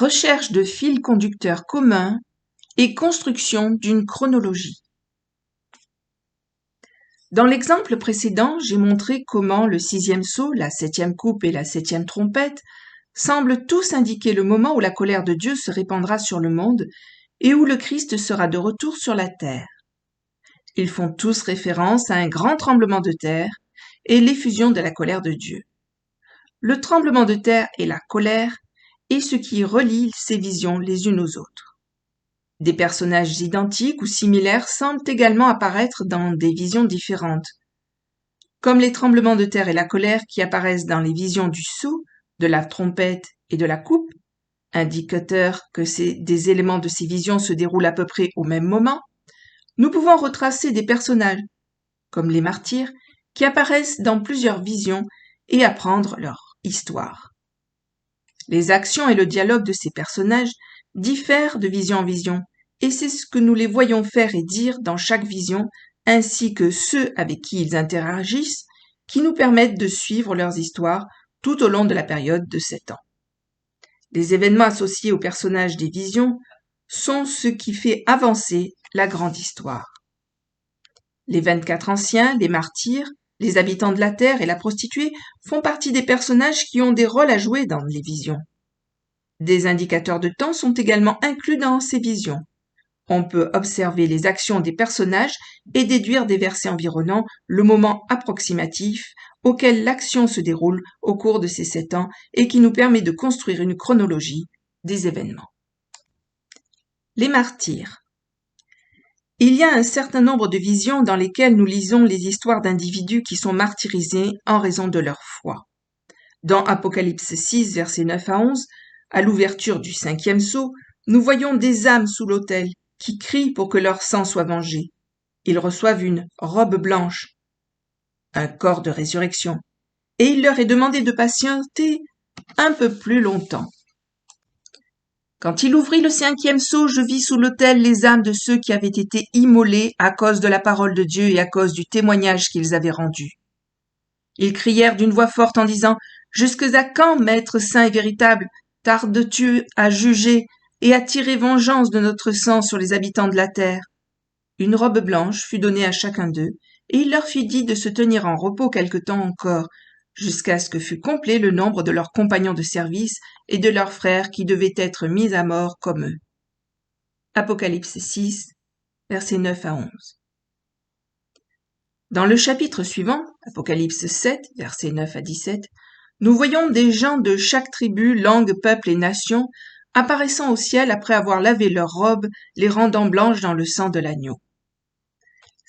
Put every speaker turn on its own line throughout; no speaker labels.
Recherche de fils conducteurs communs et construction d'une chronologie. Dans l'exemple précédent, j'ai montré comment le 6e sceau, la 7e coupe et la 7e trompette semblent tous indiquer le moment où la colère de Dieu se répandra sur le monde et où le Christ sera de retour sur la terre. Ils font tous référence à un grand tremblement de terre et l'effusion de la colère de Dieu. Le tremblement de terre et la colère est ce qui relie ces visions les unes aux autres. Des personnages identiques ou similaires semblent également apparaître dans des visions différentes, comme les tremblements de terre et la colère qui apparaissent dans les visions du sceau, de la trompette et de la coupe, indicateur que des éléments de ces visions se déroulent à peu près au même moment. Nous pouvons retracer des personnages, comme les martyrs, qui apparaissent dans plusieurs visions et apprendre leur histoire. Les actions et le dialogue de ces personnages diffèrent de vision en vision, et c'est ce que nous les voyons faire et dire dans chaque vision, ainsi que ceux avec qui ils interagissent, qui nous permettent de suivre leurs histoires tout au long de la période de 7 ans. Les événements associés aux personnages des visions sont ce qui fait avancer la grande histoire. Les 24 anciens, les martyrs, les habitants de la terre et la prostituée font partie des personnages qui ont des rôles à jouer dans les visions. Des indicateurs de temps sont également inclus dans ces visions. On peut observer les actions des personnages et déduire des versets environnant le moment approximatif auquel l'action se déroule au cours de ces 7 ans et qui nous permet de construire une chronologie des événements. Les martyrs. Il y a un certain nombre de visions dans lesquelles nous lisons les histoires d'individus qui sont martyrisés en raison de leur foi. Dans Apocalypse 6, versets 9 à 11, à l'ouverture du 5e sceau, nous voyons des âmes sous l'autel qui crient pour que leur sang soit vengé. Ils reçoivent une robe blanche, un corps de résurrection, et il leur est demandé de patienter un peu plus longtemps. Quand il ouvrit le 5e sceau, je vis sous l'autel les âmes de ceux qui avaient été immolés à cause de la parole de Dieu et à cause du témoignage qu'ils avaient rendu. Ils crièrent d'une voix forte en disant « Jusque à quand, Maître saint et véritable, tardes-tu à juger et à tirer vengeance de notre sang sur les habitants de la terre ?» Une robe blanche fut donnée à chacun d'eux, et il leur fut dit de se tenir en repos quelque temps encore, jusqu'à ce que fût complet le nombre de leurs compagnons de service et de leurs frères qui devaient être mis à mort comme eux. Apocalypse 6, versets 9 à 11. Dans le chapitre suivant, Apocalypse 7, versets 9 à 17, nous voyons des gens de chaque tribu, langue, peuple et nation apparaissant au ciel après avoir lavé leurs robes, les rendant blanches dans le sang de l'agneau.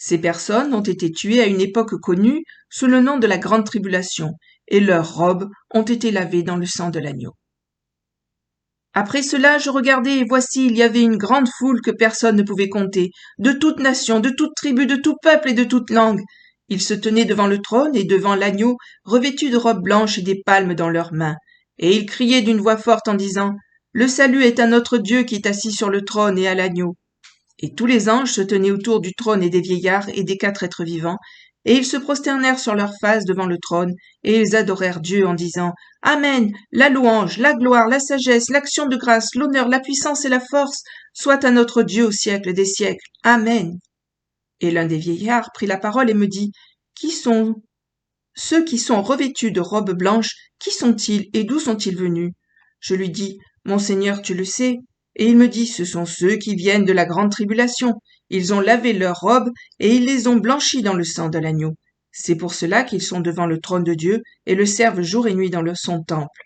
Ces personnes ont été tuées à une époque connue sous le nom de la Grande Tribulation, et leurs robes ont été lavées dans le sang de l'agneau. Après cela, je regardai, et voici, il y avait une grande foule que personne ne pouvait compter, de toute nation, de toute tribu, de tout peuple et de toute langue. Ils se tenaient devant le trône et devant l'agneau, revêtus de robes blanches et des palmes dans leurs mains. Et ils criaient d'une voix forte en disant « Le salut est à notre Dieu qui est assis sur le trône et à l'agneau. » Et tous les anges se tenaient autour du trône et des vieillards et des 4 êtres vivants, et ils se prosternèrent sur leurs faces devant le trône, et ils adorèrent Dieu en disant « Amen, la louange, la gloire, la sagesse, l'action de grâce, l'honneur, la puissance et la force soient à notre Dieu au siècle des siècles. Amen. » Et l'un des vieillards prit la parole et me dit « Qui sont ceux qui sont revêtus de robes blanches? Qui sont-ils et d'où sont-ils venus ?» Je lui dis « Mon Seigneur, tu le sais. » Et il me dit, ce sont ceux qui viennent de la grande tribulation. Ils ont lavé leurs robes et ils les ont blanchies dans le sang de l'agneau. C'est pour cela qu'ils sont devant le trône de Dieu et le servent jour et nuit dans son temple.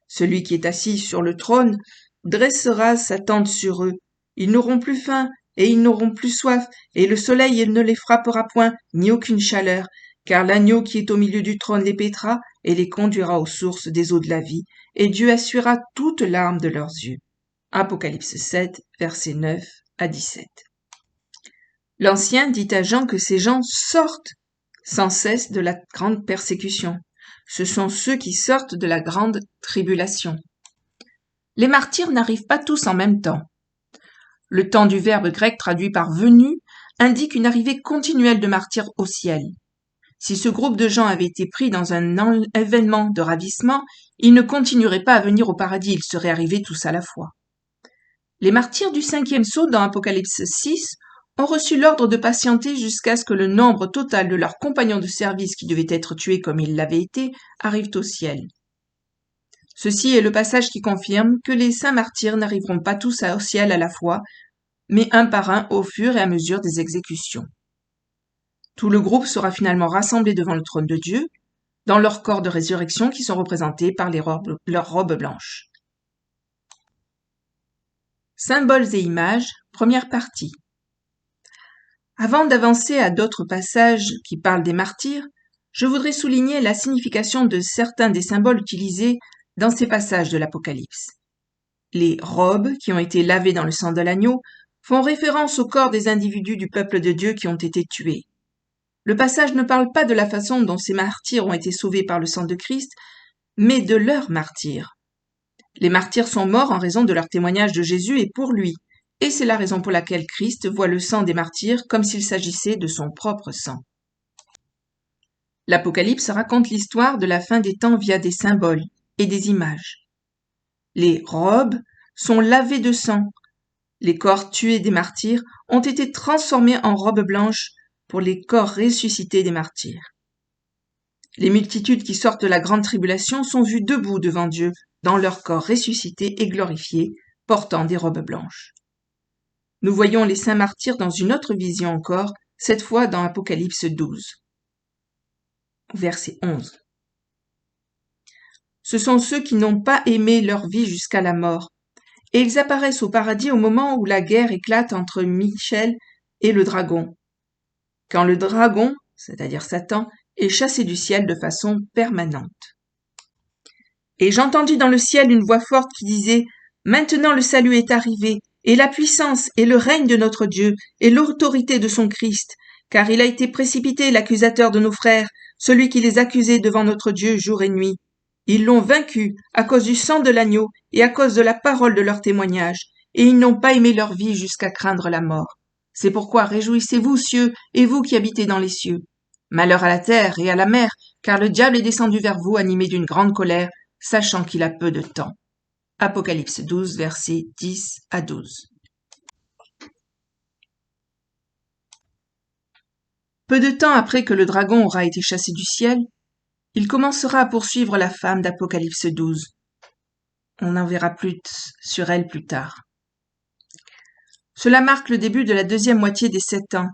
Celui qui est assis sur le trône dressera sa tente sur eux. Ils n'auront plus faim et ils n'auront plus soif, et le soleil il ne les frappera point, ni aucune chaleur, car l'agneau qui est au milieu du trône les paîtra et les conduira aux sources des eaux de la vie, et Dieu essuiera toute larme de leurs yeux. Apocalypse 7, versets 9 à 17. L'Ancien dit à Jean que ces gens sortent sans cesse de la grande persécution. Ce sont ceux qui sortent de la grande tribulation. Les martyrs n'arrivent pas tous en même temps. Le temps du verbe grec traduit par « venu » indique une arrivée continuelle de martyrs au ciel. Si ce groupe de gens avait été pris dans un événement de ravissement, ils ne continueraient pas à venir au paradis, ils seraient arrivés tous à la fois. Les martyrs du 5e sceau dans Apocalypse 6 ont reçu l'ordre de patienter jusqu'à ce que le nombre total de leurs compagnons de service qui devaient être tués comme ils l'avaient été arrive au ciel. Ceci est le passage qui confirme que les saints martyrs n'arriveront pas tous au ciel à la fois, mais un par un au fur et à mesure des exécutions. Tout le groupe sera finalement rassemblé devant le trône de Dieu, dans leurs corps de résurrection qui sont représentés par leurs robes blanches. Symboles et images, première partie. Avant d'avancer à d'autres passages qui parlent des martyrs, je voudrais souligner la signification de certains des symboles utilisés dans ces passages de l'Apocalypse. Les robes, qui ont été lavées dans le sang de l'agneau, font référence au corps des individus du peuple de Dieu qui ont été tués. Le passage ne parle pas de la façon dont ces martyrs ont été sauvés par le sang de Christ, mais de leur martyr. Les martyrs sont morts en raison de leur témoignage de Jésus et pour lui, et c'est la raison pour laquelle Christ voit le sang des martyrs comme s'il s'agissait de son propre sang. L'Apocalypse raconte l'histoire de la fin des temps via des symboles et des images. Les robes sont lavées de sang. Les corps tués des martyrs ont été transformés en robes blanches pour les corps ressuscités des martyrs. Les multitudes qui sortent de la grande tribulation sont vues debout devant Dieu, dans leurs corps ressuscités et glorifiés, portant des robes blanches. Nous voyons les saints martyrs dans une autre vision encore, cette fois dans Apocalypse 12. Verset 11. Ce sont ceux qui n'ont pas aimé leur vie jusqu'à la mort, et ils apparaissent au paradis au moment où la guerre éclate entre Michel et le dragon. Quand le dragon, c'est-à-dire Satan, est chassé du ciel de façon permanente. Et j'entendis dans le ciel une voix forte qui disait « Maintenant le salut est arrivé, et la puissance et le règne de notre Dieu, et l'autorité de son Christ, car il a été précipité l'accusateur de nos frères, celui qui les accusait devant notre Dieu jour et nuit. Ils l'ont vaincu à cause du sang de l'agneau et à cause de la parole de leur témoignage, et ils n'ont pas aimé leur vie jusqu'à craindre la mort. C'est pourquoi réjouissez-vous, cieux, et vous qui habitez dans les cieux. Malheur à la terre et à la mer, car le diable est descendu vers vous animé d'une grande colère, sachant qu'il a peu de temps. » Apocalypse 12, versets 10 à 12. Peu de temps après que le dragon aura été chassé du ciel, il commencera à poursuivre la femme d'Apocalypse 12. On en verra plus sur elle plus tard. Cela marque le début de la deuxième moitié des 7 ans.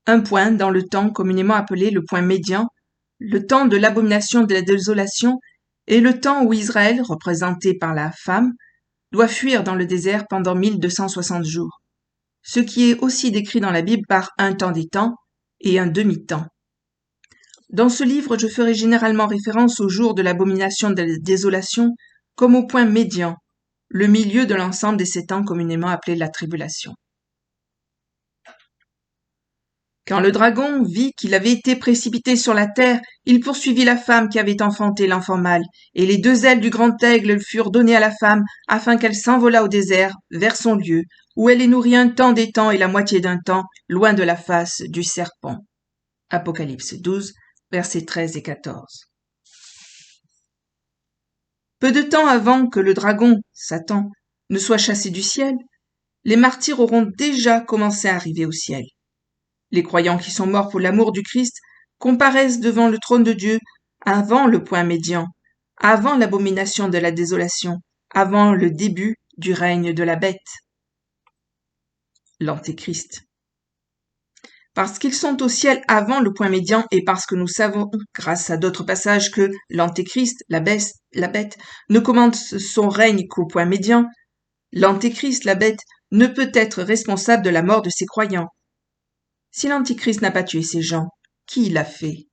Un point dans le temps communément appelé le point médian, le temps de l'abomination de la désolation et le temps où Israël, représenté par la femme, doit fuir dans le désert pendant 1260 jours, ce qui est aussi décrit dans la Bible par un temps des temps et un demi-temps. Dans ce livre, je ferai généralement référence au jour de l'abomination de la désolation comme au point médian, le milieu de l'ensemble des 7 ans communément appelé la tribulation. Quand le dragon vit qu'il avait été précipité sur la terre, il poursuivit la femme qui avait enfanté l'enfant mâle, et les 2 ailes du grand aigle furent données à la femme, afin qu'elle s'envolât au désert, vers son lieu, où elle est nourrie un temps des temps et la moitié d'un temps, loin de la face du serpent. Apocalypse 12, versets 13 et 14. Peu de temps avant que le dragon, Satan, ne soit chassé du ciel, les martyrs auront déjà commencé à arriver au ciel. Les croyants qui sont morts pour l'amour du Christ comparaissent devant le trône de Dieu avant le point médian, avant l'abomination de la désolation, avant le début du règne de la bête, l'Antéchrist. Parce qu'ils sont au ciel avant le point médian et parce que nous savons, grâce à d'autres passages, que l'Antéchrist, la bête, ne commence son règne qu'au point médian, l'Antéchrist, la bête, ne peut être responsable de la mort de ses croyants. Si l'Antichrist n'a pas tué ces gens, qui l'a fait?